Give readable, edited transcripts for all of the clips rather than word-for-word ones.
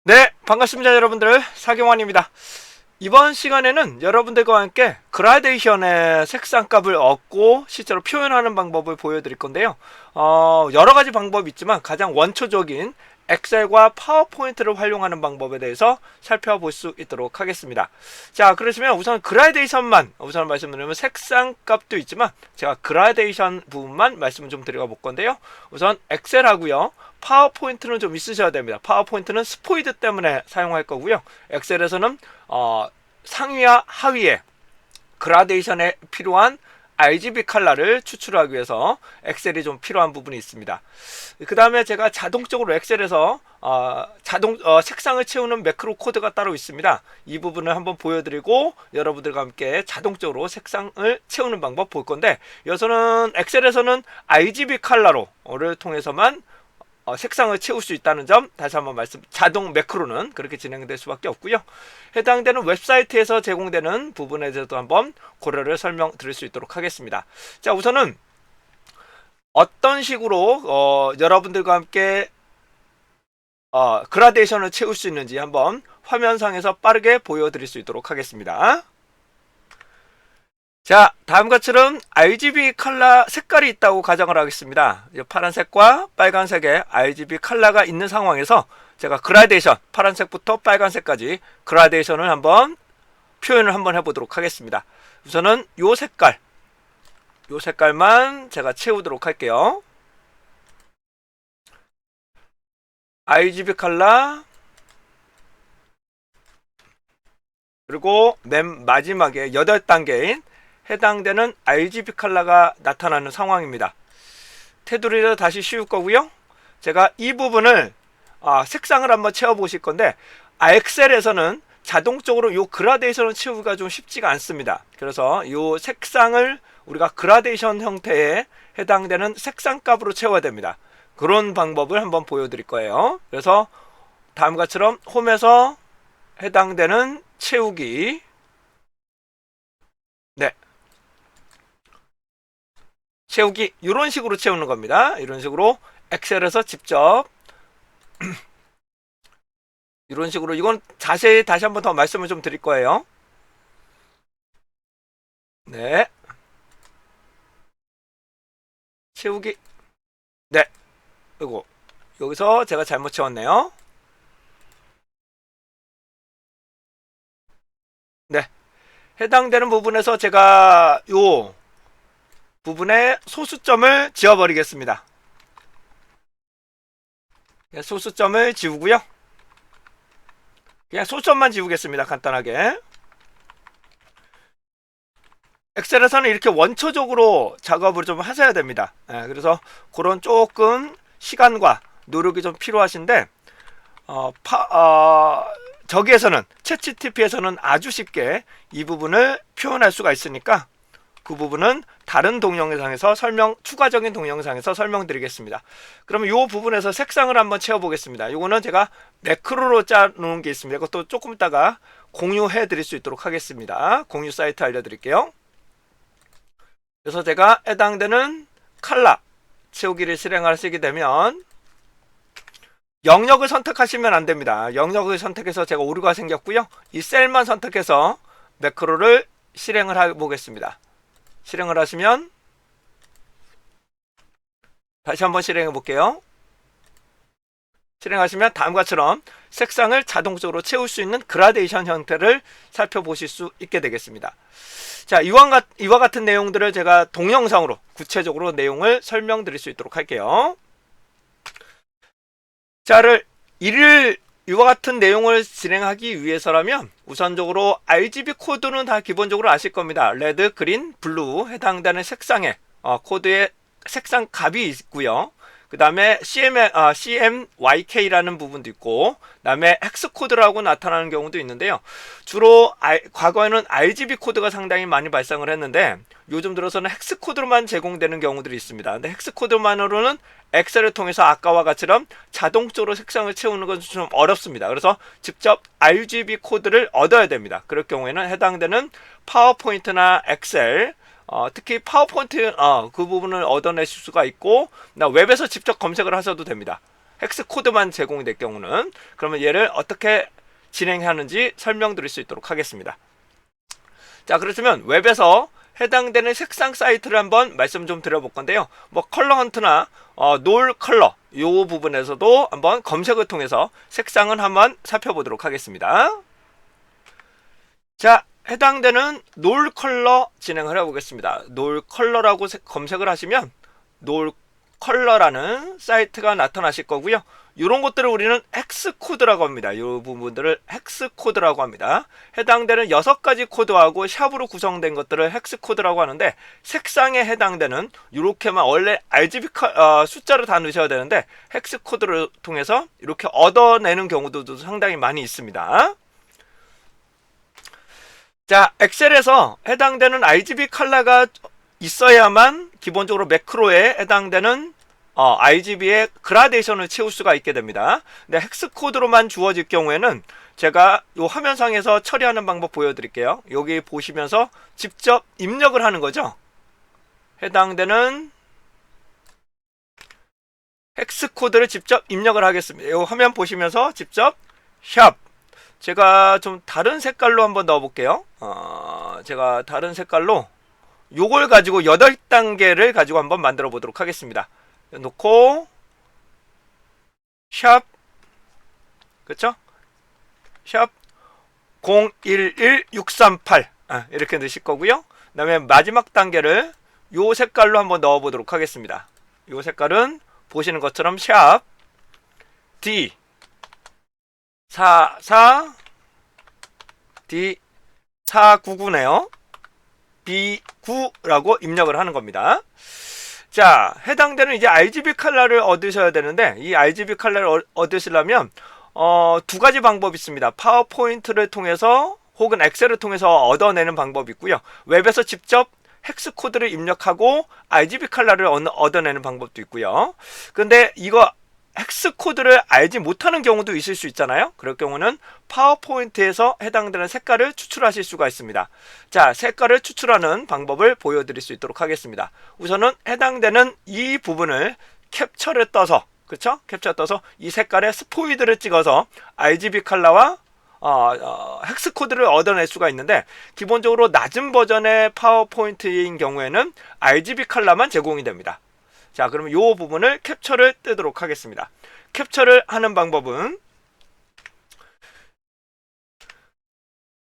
네, 반갑습니다 여러분들. 사경환입니다. 이번 시간에는 여러분들과 함께 그라데이션의 색상값을 얻고 실제로 표현하는 방법을 보여드릴 건데요. 여러가지 방법이 있지만 가장 원초적인 엑셀과 파워포인트를 활용하는 방법에 대해서 살펴볼 수 있도록 하겠습니다. 자, 그러시면 우선 그라데이션만 우선 말씀드리면 색상값도 있지만 제가 그라데이션 부분만 말씀을 좀 드려볼 건데요. 우선 엑셀하고요, 파워포인트는 좀 있으셔야 됩니다. 파워포인트는 스포이드 때문에 사용할 거고요. 엑셀에서는 상위와 하위에 그라데이션에 필요한 RGB 컬러를 추출하기 위해서 엑셀이 좀 필요한 부분이 있습니다. 그 다음에 제가 자동적으로 엑셀에서 색상을 채우는 매크로 코드가 따로 있습니다. 이 부분을 한번 보여드리고 여러분들과 함께 자동적으로 색상을 채우는 방법 볼 건데, 여기서는 엑셀에서는 RGB 컬러를 통해서만 색상을 채울 수 있다는 점 다시 한번 자동 매크로는 그렇게 진행될 수밖에 없고요. 해당되는 웹사이트에서 제공되는 부분에 대해서도 한번 고려를 설명드릴 수 있도록 하겠습니다. 자, 우선은 어떤 식으로 여러분들과 함께 그라데이션을 채울 수 있는지 한번 화면상에서 빠르게 보여드릴 수 있도록 하겠습니다. 자, 다음과 같이 RGB 컬러 색깔이 있다고 가정을 하겠습니다. 파란색과 빨간색의 RGB 컬러가 있는 상황에서 제가 그라데이션, 파란색부터 빨간색까지 그라데이션을 한번 표현을 한번 해보도록 하겠습니다. 우선은 요 색깔만 제가 채우도록 할게요. RGB 컬러, 그리고 맨 마지막에 8단계인 해당되는 RGB 컬러가 나타나는 상황입니다. 테두리를 다시 씌울 거고요. 제가 이 부분을 색상을 한번 채워 보실 건데, 엑셀에서는 자동적으로 이 그라데이션을 채우기가 좀 쉽지가 않습니다. 그래서 이 색상을 우리가 그라데이션 형태에 해당되는 색상 값으로 채워야 됩니다. 그런 방법을 한번 보여드릴 거예요. 그래서 다음과 같이 홈에서 해당되는 채우기, 채우기, 이런 식으로 채우는 겁니다. 이런 식으로 엑셀에서 직접 이런 식으로, 이건 자세히 다시 한번 더 말씀을 좀 드릴 거예요. 네, 채우기. 네, 그리고 여기서 제가 잘못 채웠네요. 네, 해당되는 부분에서 제가 요 부분에 소수점을 지워버리겠습니다. 소수점을 지우고요. 그냥 소점만 지우겠습니다. 간단하게. 엑셀에서는 이렇게 원초적으로 작업을 좀 하셔야 됩니다. 그래서 그런 조금 시간과 노력이 좀 필요하신데, 저기에서는 챗GPT에서는 아주 쉽게 이 부분을 표현할 수가 있으니까 그 부분은 다른 동영상에서 추가적인 동영상에서 설명드리겠습니다. 그러면 이 부분에서 색상을 한번 채워보겠습니다. 이거는 제가 매크로로 짜놓은 게 있습니다. 이것도 조금 있다가 공유해 드릴 수 있도록 하겠습니다. 공유 사이트 알려드릴게요. 그래서 제가 해당되는 컬러 채우기를 실행하시게 되면 영역을 선택하시면 안됩니다. 영역을 선택해서 제가 오류가 생겼고요. 이 셀만 선택해서 매크로를 실행을 해보겠습니다. 실행을 하시면 다시 한번 실행해 볼게요. 실행하시면 다음과 같이 색상을 자동적으로 채울 수 있는 그라데이션 형태를 살펴보실 수 있게 되겠습니다. 자, 이와 같은 내용들을 제가 동영상으로 구체적으로 내용을 설명드릴 수 있도록 할게요. 자, 이와 같은 내용을 진행하기 위해서라면 우선적으로 RGB 코드는 다 기본적으로 아실 겁니다. 레드, 그린, 블루 해당되는 색상의 코드의 색상 값이 있고요. 그 다음에 CMYK라는 부분도 있고, 그 다음에 헥스 코드라고 나타나는 경우도 있는데요. 주로 과거에는 RGB 코드가 상당히 많이 발생을 했는데 요즘 들어서는 헥스 코드로만 제공되는 경우들이 있습니다. 근데 헥스 코드만으로는 엑셀을 통해서 아까와 같이처럼 자동적으로 색상을 채우는 건 좀 어렵습니다. 그래서 직접 RGB 코드를 얻어야 됩니다. 그럴 경우에는 해당되는 파워포인트나 엑셀, 특히 파워포인트 그 부분을 얻어내실 수가 있고, 웹에서 직접 검색을 하셔도 됩니다. 헥스 코드만 제공이 될 경우는. 그러면 얘를 어떻게 진행하는지 설명드릴 수 있도록 하겠습니다. 자, 그렇다면 웹에서 해당되는 색상 사이트를 한번 말씀 좀 드려볼 건데요. 뭐 컬러 헌트나 놀 컬러 요 부분에서도 한번 검색을 통해서 색상은 한번 살펴보도록 하겠습니다. 자, 해당되는 놀 컬러 진행을 해보겠습니다. 놀 컬러라고 검색을 하시면 놀 컬러라는 사이트가 나타나실 거고요. 이런 것들을 우리는 헥스 코드라고 합니다. 이 부분들을 헥스 코드라고 합니다. 해당되는 6가지 코드하고 샵으로 구성된 것들을 헥스 코드라고 하는데, 색상에 해당되는 이렇게만 원래 RGB 숫자를 다 넣으셔야 되는데 헥스 코드를 통해서 이렇게 얻어내는 경우도 상당히 많이 있습니다. 자, 엑셀에서 해당되는 RGB 컬러가 있어야만 기본적으로 매크로에 해당되는 RGB의 그라데이션을 채울 수가 있게 됩니다. 근데 헥스 코드로만 주어질 경우에는 제가 이 화면상에서 처리하는 방법 보여드릴게요. 여기 보시면서 직접 입력을 하는 거죠. 해당되는 헥스 코드를 직접 입력을 하겠습니다. 이 화면 보시면서 직접 샵, 제가 좀 다른 색깔로 한번 넣어볼게요. 제가 다른 색깔로 요걸 가지고 8단계를 가지고 한번 만들어 보도록 하겠습니다. 놓고 샵, 그쵸? 샵 011638 이렇게 넣으실 거고요. 그 다음에 마지막 단계를 요 색깔로 한번 넣어 보도록 하겠습니다. 요 색깔은 보시는 것처럼 샵 D 44 D 499네요. B9라고 입력을 하는 겁니다. 자, 해당되는 이제 RGB 컬러를 얻으셔야 되는데, 이 RGB 컬러를 얻으시려면 2가지 방법이 있습니다. 파워포인트를 통해서 혹은 엑셀을 통해서 얻어내는 방법이 있고요. 웹에서 직접 헥스 코드를 입력하고 RGB 컬러를 얻어내는 방법도 있고요. 근데 이거 헥스 코드를 알지 못하는 경우도 있을 수 있잖아요. 그럴 경우는 파워포인트에서 해당되는 색깔을 추출하실 수가 있습니다. 자, 색깔을 추출하는 방법을 보여드릴 수 있도록 하겠습니다. 우선은 해당되는 이 부분을 캡처를 떠서, 그쵸? 캡처 떠서 이 색깔의 스포이드를 찍어서 RGB 컬러와 헥스 코드를 얻어낼 수가 있는데, 기본적으로 낮은 버전의 파워포인트인 경우에는 RGB 컬러만 제공이 됩니다. 자, 그러면 이 부분을 캡처를 뜨도록 하겠습니다. 캡처를 하는 방법은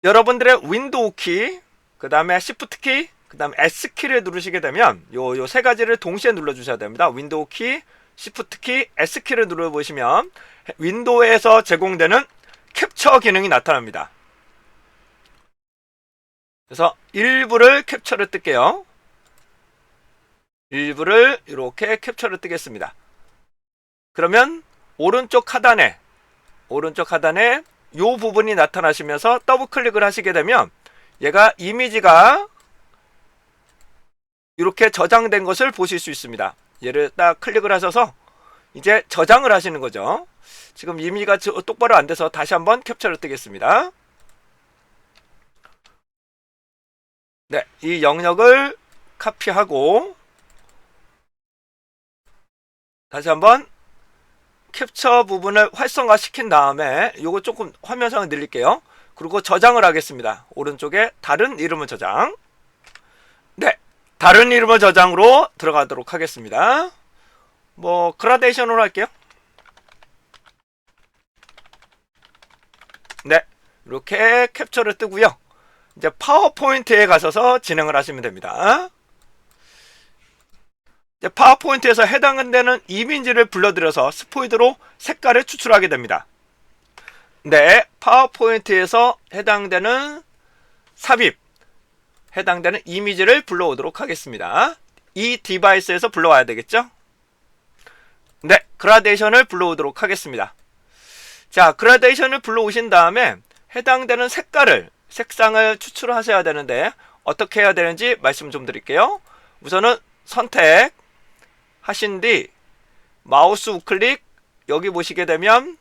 여러분들의 윈도우 키, 그 다음에 시프트 키, 그 다음에 S 키를 누르시게 되면 요 세 가지를 동시에 눌러 주셔야 됩니다. 윈도우 키, 시프트 키, S 키를 눌러 보시면 윈도우에서 제공되는 캡처 기능이 나타납니다. 그래서 일부를 캡처를 뜰게요. 일부를 이렇게 캡처를 뜨겠습니다. 그러면 오른쪽 하단에 이 부분이 나타나시면서 더블 클릭을 하시게 되면 얘가 이미지가 이렇게 저장된 것을 보실 수 있습니다. 얘를 딱 클릭을 하셔서 이제 저장을 하시는 거죠. 지금 이미지가 똑바로 안 돼서 다시 한번 캡처를 뜨겠습니다. 네, 이 영역을 카피하고 다시 한번 캡처 부분을 활성화 시킨 다음에 요거 조금 화면상을 늘릴게요. 그리고 저장을 하겠습니다. 오른쪽에 다른 이름을 저장. 네, 다른 이름을 저장으로 들어가도록 하겠습니다. 뭐 그라데이션으로 할게요. 네, 이렇게 캡처를 뜨고요. 이제 파워포인트에 가셔서 진행을 하시면 됩니다. 파워포인트에서 해당되는 이미지를 불러들여서 스포이드로 색깔을 추출하게 됩니다. 네, 파워포인트에서 해당되는 삽입, 해당되는 이미지를 불러오도록 하겠습니다. 이 디바이스에서 불러와야 되겠죠? 네, 그라데이션을 불러오도록 하겠습니다. 자, 그라데이션을 불러오신 다음에 해당되는 색상을 추출하셔야 되는데 어떻게 해야 되는지 말씀 좀 드릴게요. 우선은 선택 하신 뒤 마우스 우클릭 여기 보시게 되면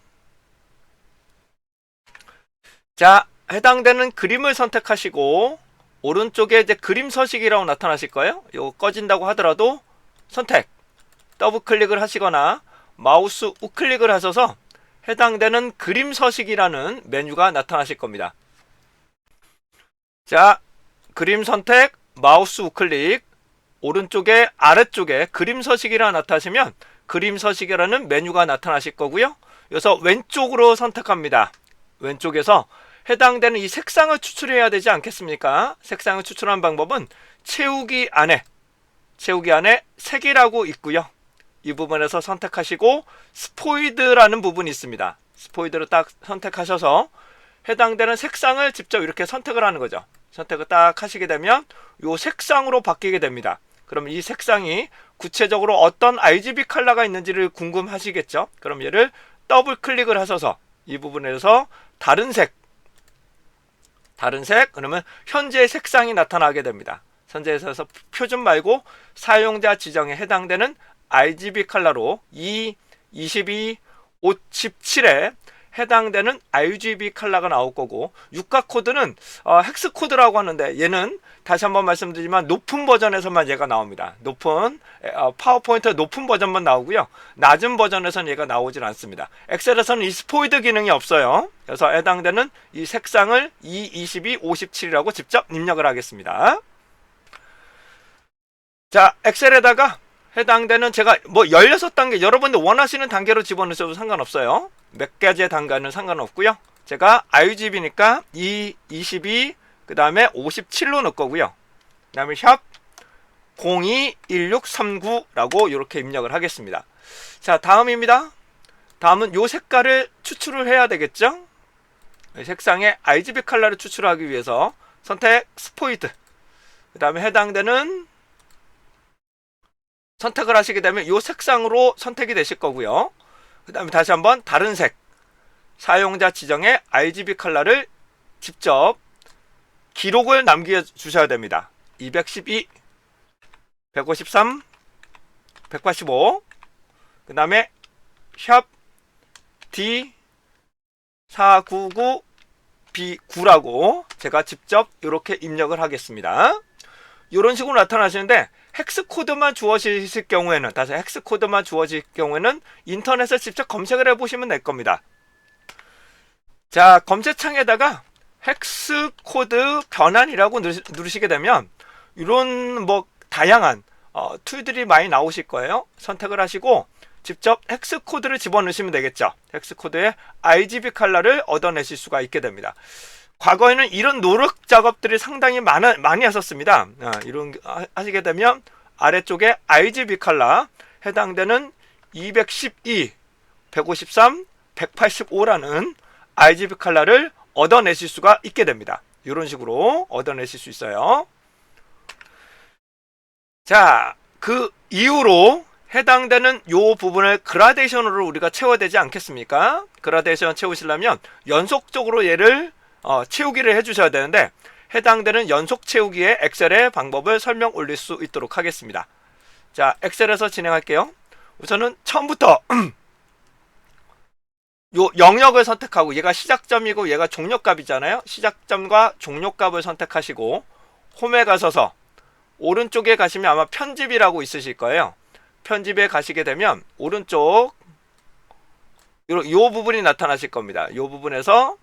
자, 해당되는 그림을 선택하시고 오른쪽에 이제 그림 서식이라고 나타나실 거예요. 이거 꺼진다고 하더라도 선택 더블 클릭을 하시거나 마우스 우클릭을 하셔서 해당되는 그림 서식이라는 메뉴가 나타나실 겁니다. 자, 그림 선택, 마우스 우클릭, 오른쪽에 아래쪽에 그림 서식이라 나타나시면 그림 서식이라는 메뉴가 나타나실 거고요. 여기서 왼쪽으로 선택합니다. 왼쪽에서 해당되는 이 색상을 추출해야 되지 않겠습니까? 색상을 추출하는 방법은 채우기 안에 색이라고 있고요. 이 부분에서 선택하시고 스포이드라는 부분이 있습니다. 스포이드를 딱 선택하셔서 해당되는 색상을 직접 이렇게 선택을 하는 거죠. 선택을 딱 하시게 되면 이 색상으로 바뀌게 됩니다. 그럼 이 색상이 구체적으로 어떤 RGB 컬러가 있는지를 궁금하시겠죠? 그럼 얘를 더블 클릭을 하셔서 이 부분에서 다른 색 그러면 현재의 색상이 나타나게 됩니다. 현재에서 표준 말고 사용자 지정에 해당되는 RGB 컬러로 22, 57에 해당되는 RGB 컬러가 나올 거고, 육각 코드는 헥스 코드라고 하는데 얘는 다시 한번 말씀드리지만 높은 버전에서만 얘가 나옵니다. 파워포인트 높은 버전만 나오고요. 낮은 버전에서는 얘가 나오질 않습니다. 엑셀에서는 이 스포이드 기능이 없어요. 그래서 해당되는 이 색상을 22, 57이라고 직접 입력을 하겠습니다. 자, 엑셀에다가 해당되는 제가 뭐 16단계 여러분들 원하시는 단계로 집어넣으셔도 상관없어요. 몇 가지의 단계는 상관없고요. 제가 RGB니까 22 그 다음에 57로 넣을 거고요. 그 다음에 샵 021639라고 이렇게 입력을 하겠습니다. 자, 다음입니다. 다음은 요 색깔을 추출을 해야 되겠죠. 색상의 RGB 컬러를 추출하기 위해서 선택 스포이드, 그 다음에 해당되는 선택을 하시게 되면 이 색상으로 선택이 되실 거고요. 그 다음에 다시 한번 다른 색, 사용자 지정의 RGB 컬러를 직접 기록을 남겨주셔야 됩니다. 212, 153, 185, 그 다음에 샵 D499B9라고 제가 직접 이렇게 입력을 하겠습니다. 이런 식으로 나타나시는데 헥스 코드만 주어지실 경우에는 인터넷에 직접 검색을 해보시면 될 겁니다. 자, 검색창에다가 헥스 코드 변환이라고 누르시게 되면 이런 뭐 다양한 툴들이 많이 나오실 거예요. 선택을 하시고 직접 헥스 코드를 집어넣으시면 되겠죠. 헥스 코드의 RGB 컬러를 얻어내실 수가 있게 됩니다. 과거에는 이런 노력 작업들이 상당히 많이 하셨습니다. 이런 하시게 되면 아래쪽에 RGB 컬러 해당되는 212, 153, 185라는 RGB 컬러를 얻어내실 수가 있게 됩니다. 이런 식으로 얻어내실 수 있어요. 자, 그 이후로 해당되는 요 부분을 그라데이션으로 우리가 채워야 되지 않겠습니까? 그라데이션 채우시려면 연속적으로 얘를 채우기를 해주셔야 되는데 해당되는 연속 채우기의 엑셀의 방법을 설명 올릴 수 있도록 하겠습니다. 자, 엑셀에서 진행할게요. 우선은 처음부터 요 영역을 선택하고 얘가 시작점이고 얘가 종료값이잖아요. 시작점과 종료값을 선택하시고 홈에 가셔서 오른쪽에 가시면 아마 편집이라고 있으실 거예요. 편집에 가시게 되면 오른쪽 요 부분이 나타나실 겁니다. 요 부분에서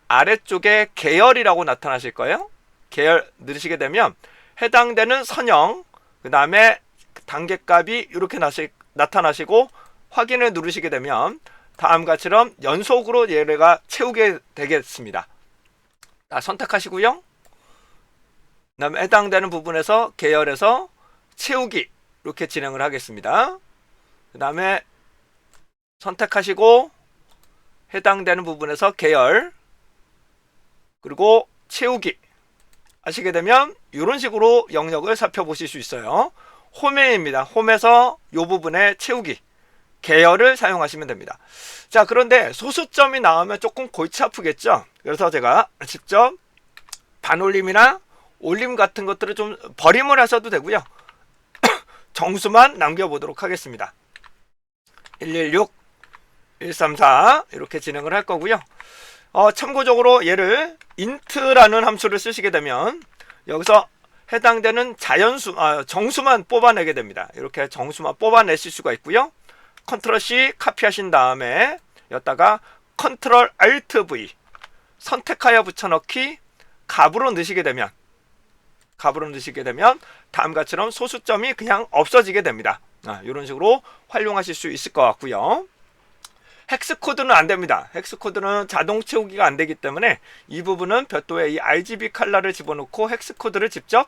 아래쪽에 계열이라고 나타나실 거예요. 계열 누르시게 되면 해당되는 선형, 그 다음에 단계값이 이렇게 나타나시고 확인을 누르시게 되면 다음과 같이럼 연속으로 얘가 채우게 되겠습니다. 선택하시고요. 그 다음에 해당되는 부분에서 계열에서 채우기 이렇게 진행을 하겠습니다. 그 다음에 선택하시고 해당되는 부분에서 계열 그리고 채우기 하시게 되면 이런 식으로 영역을 살펴보실 수 있어요. 홈에입니다. 홈에서 이 부분에 채우기 계열을 사용하시면 됩니다. 자, 그런데 소수점이 나오면 조금 골치 아프겠죠. 그래서 제가 직접 반올림이나 올림 같은 것들을 좀 버림을 하셔도 되고요. 정수만 남겨보도록 하겠습니다. 116, 134 이렇게 진행을 할 거고요. 참고적으로 얘를 int라는 함수를 쓰시게 되면 여기서 해당되는 정수만 뽑아내게 됩니다. 이렇게 정수만 뽑아내실 수가 있고요. 컨트롤 C 카피하신 다음에 여기다가 컨트롤 알트 V 선택하여 붙여넣기 값으로 넣으시게 되면 다음과 같처럼 소수점이 그냥 없어지게 됩니다. 이런 식으로 활용하실 수 있을 것 같고요. 헥스코드는 안됩니다. 헥스코드는 자동 채우기가 안되기 때문에 이 부분은 별도의 이 RGB 컬러를 집어넣고 헥스코드를 직접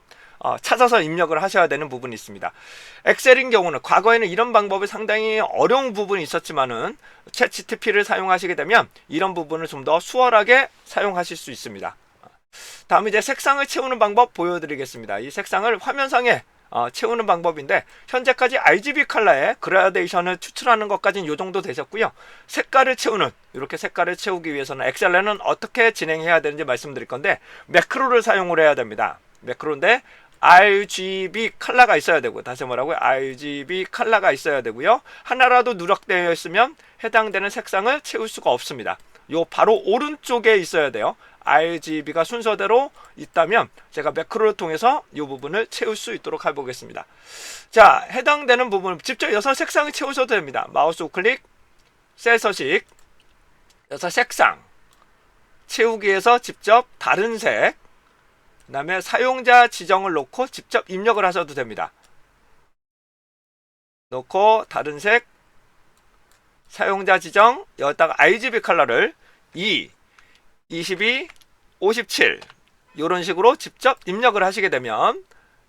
찾아서 입력을 하셔야 되는 부분이 있습니다. 엑셀인 경우는 과거에는 이런 방법이 상당히 어려운 부분이 있었지만은 챗GPT를 사용하시게 되면 이런 부분을 좀 더 수월하게 사용하실 수 있습니다. 다음 이제 색상을 채우는 방법 보여드리겠습니다. 이 색상을 화면상에 채우는 방법인데 현재까지 RGB 컬러의 그라데이션을 추출하는 것까지는 이 정도 되셨고요. 색깔을 채우는 이렇게 색깔을 채우기 위해서는 엑셀에는 어떻게 진행해야 되는지 말씀드릴 건데 매크로를 사용을 해야 됩니다. 매크로인데 RGB 컬러가 있어야 되고 다시 뭐라고요? RGB 컬러가 있어야 되고요. 하나라도 누락되어 있으면 해당되는 색상을 채울 수가 없습니다. 요 바로 오른쪽에 있어야 돼요. RGB가 순서대로 있다면 제가 매크로를 통해서 이 부분을 채울 수 있도록 해보겠습니다. 자, 해당되는 부분을 직접 여기서 색상을 채우셔도 됩니다. 마우스 우클릭, 셀 서식, 여기서 색상 채우기에서 직접 다른 색, 그 다음에 사용자 지정을 놓고 직접 입력을 하셔도 됩니다. 놓고 다른 색, 사용자 지정, 여기다가 RGB 컬러를 2, 22, 57 이런 식으로 직접 입력을 하시게 되면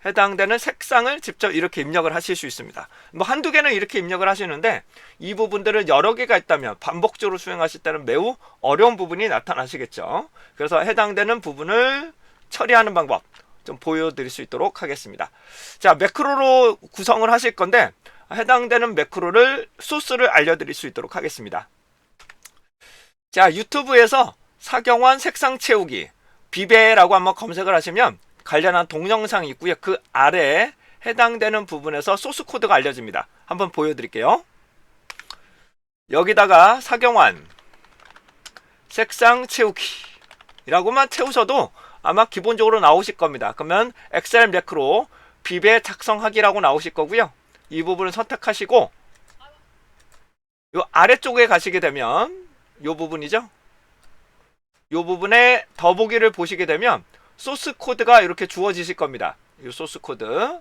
해당되는 색상을 직접 이렇게 입력을 하실 수 있습니다. 뭐 한두 개는 이렇게 입력을 하시는데 이 부분들을 여러 개가 있다면 반복적으로 수행하실 때는 매우 어려운 부분이 나타나시겠죠. 그래서 해당되는 부분을 처리하는 방법 좀 보여드릴 수 있도록 하겠습니다. 자, 매크로로 구성을 하실 건데 해당되는 매크로를 소스를 알려드릴 수 있도록 하겠습니다. 자, 유튜브에서 사경환 색상 채우기 비베라고 한번 검색을 하시면 관련한 동영상이 있고요. 그 아래에 해당되는 부분에서 소스 코드가 알려집니다. 한번 보여드릴게요. 여기다가 사경환 색상 채우기 이라고만 채우셔도 아마 기본적으로 나오실 겁니다. 그러면 엑셀 매크로 비베 작성하기라고 나오실 거고요. 이 부분을 선택하시고 요 아래쪽에 가시게 되면 요 부분이죠. 요 부분에 더보기를 보시게 되면 소스 코드가 이렇게 주어지실 겁니다. 이 소스 코드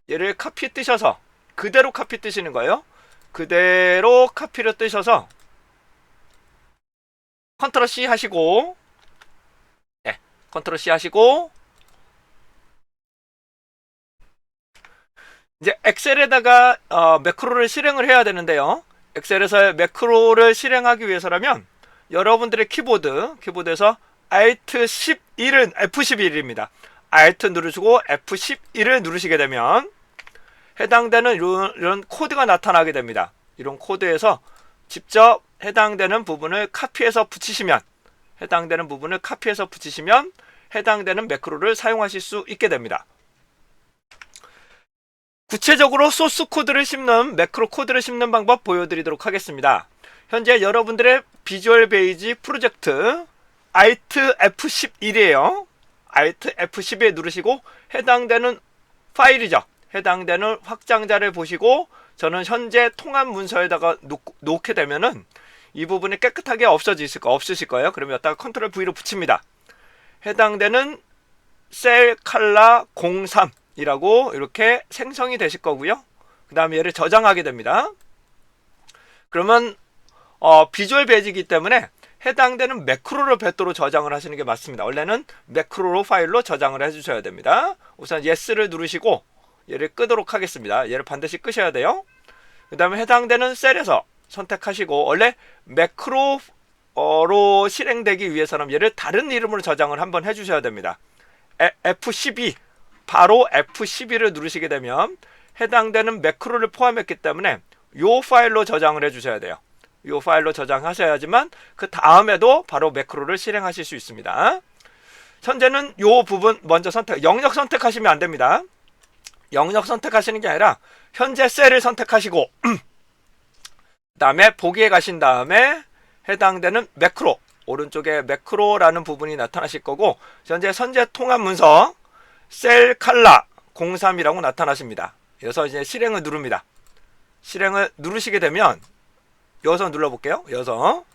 얘를 카피 뜨셔서 그대로 카피 뜨시는 거예요. 그대로 카피를 뜨셔서 컨트롤 C 하시고 컨트롤 C 하시고 이제 엑셀에다가 매크로를 실행을 해야 되는데요. 엑셀에서 매크로를 실행하기 위해서라면 여러분들의 키보드에서 Alt 11은 F11입니다. Alt 누르시고 F11을 누르시게 되면 해당되는 이런 코드가 나타나게 됩니다. 이런 코드에서 직접 해당되는 부분을 카피해서 붙이시면 해당되는 매크로를 사용하실 수 있게 됩니다. 구체적으로 소스 코드를 심는 매크로 코드를 심는 방법 보여드리도록 하겠습니다. 현재 여러분들의 비주얼 베이지 프로젝트 Alt F11이에요. Alt F11 누르시고 해당되는 파일이죠. 해당되는 확장자를 보시고 저는 현재 통합 문서에다가 놓게 되면은 이 부분이 깨끗하게 없으실 거예요. 그러면 여기다가 컨트롤 V로 붙입니다. 해당되는 셀 컬러 03이라고 이렇게 생성이 되실 거고요. 그 다음에 얘를 저장하게 됩니다. 그러면 비주얼 베이지이기 때문에 해당되는 매크로를 별도로 저장을 하시는 게 맞습니다. 원래는 매크로로 파일로 저장을 해주셔야 됩니다. 우선 Yes를 누르시고 얘를 끄도록 하겠습니다. 얘를 반드시 끄셔야 돼요. 그 다음에 해당되는 셀에서 선택하시고 원래 매크로로 실행되기 위해서는 얘를 다른 이름으로 저장을 한번 해주셔야 됩니다. F12 바로 F12를 누르시게 되면 해당되는 매크로를 포함했기 때문에 이 파일로 저장을 해주셔야 돼요. 이 파일로 저장하셔야지만 그 다음에도 바로 매크로를 실행하실 수 있습니다. 현재는 이 부분 먼저 영역 선택하시면 안 됩니다. 영역 선택하시는 게 아니라 현재 셀을 선택하시고 그 다음에 보기에 가신 다음에 해당되는 매크로 오른쪽에 매크로라는 부분이 나타나실 거고 현재 선제 통합 문서 셀 컬러 03이라고 나타나십니다. 그래서 이제 실행을 누릅니다. 실행을 누르시게 되면 여기서 눌러볼게요. 여기서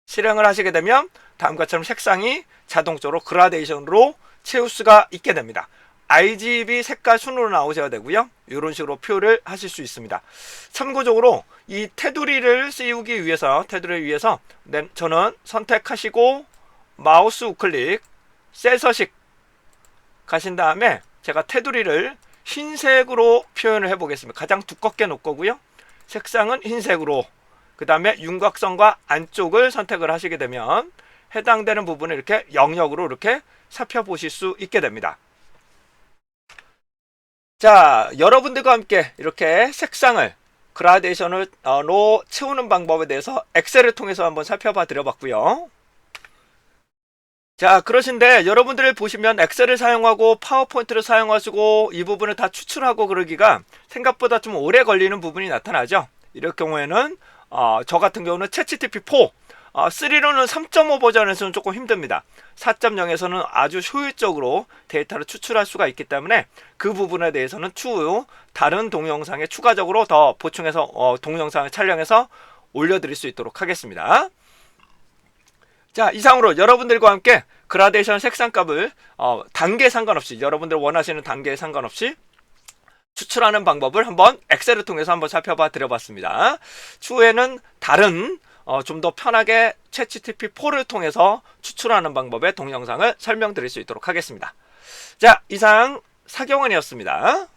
실행을 하시게 되면 다음과 같이 색상이 자동적으로 그라데이션으로 채울 수가 있게 됩니다. RGB 색깔 순으로 나오셔야 되고요. 이런 식으로 표를 하실 수 있습니다. 참고적으로 이 테두리를 씌우기 위해서 저는 선택하시고 마우스 우클릭 셀 서식 가신 다음에 제가 테두리를 흰색으로 표현을 해보겠습니다. 가장 두껍게 놓을 거고요. 색상은 흰색으로, 그 다음에 윤곽선과 안쪽을 선택을 하시게 되면 해당되는 부분을 이렇게 영역으로 이렇게 살펴보실 수 있게 됩니다. 자, 여러분들과 함께 이렇게 색상을 그라데이션으로 채우는 방법에 대해서 엑셀을 통해서 한번 살펴봐 드려봤고요. 자, 그러신데 여러분들 보시면 엑셀을 사용하고 파워포인트를 사용하시고 이 부분을 다 추출하고 그러기가 생각보다 좀 오래 걸리는 부분이 나타나죠. 이럴 경우에는 저 같은 경우는 챗GPT 4 3로는 3.5 버전에서는 조금 힘듭니다. 4.0에서는 아주 효율적으로 데이터를 추출할 수가 있기 때문에 그 부분에 대해서는 추후 다른 동영상에 추가적으로 더 보충해서 동영상을 촬영해서 올려드릴 수 있도록 하겠습니다. 자, 이상으로 여러분들과 함께 그라데이션 색상값을 단계에 상관없이, 여러분들 원하시는 단계에 상관없이 추출하는 방법을 한번 엑셀을 통해서 한번 살펴봐 드려봤습니다. 추후에는 다른 좀 더 편하게 챗GPT 4를 통해서 추출하는 방법의 동영상을 설명드릴 수 있도록 하겠습니다. 자, 이상 사경원이었습니다.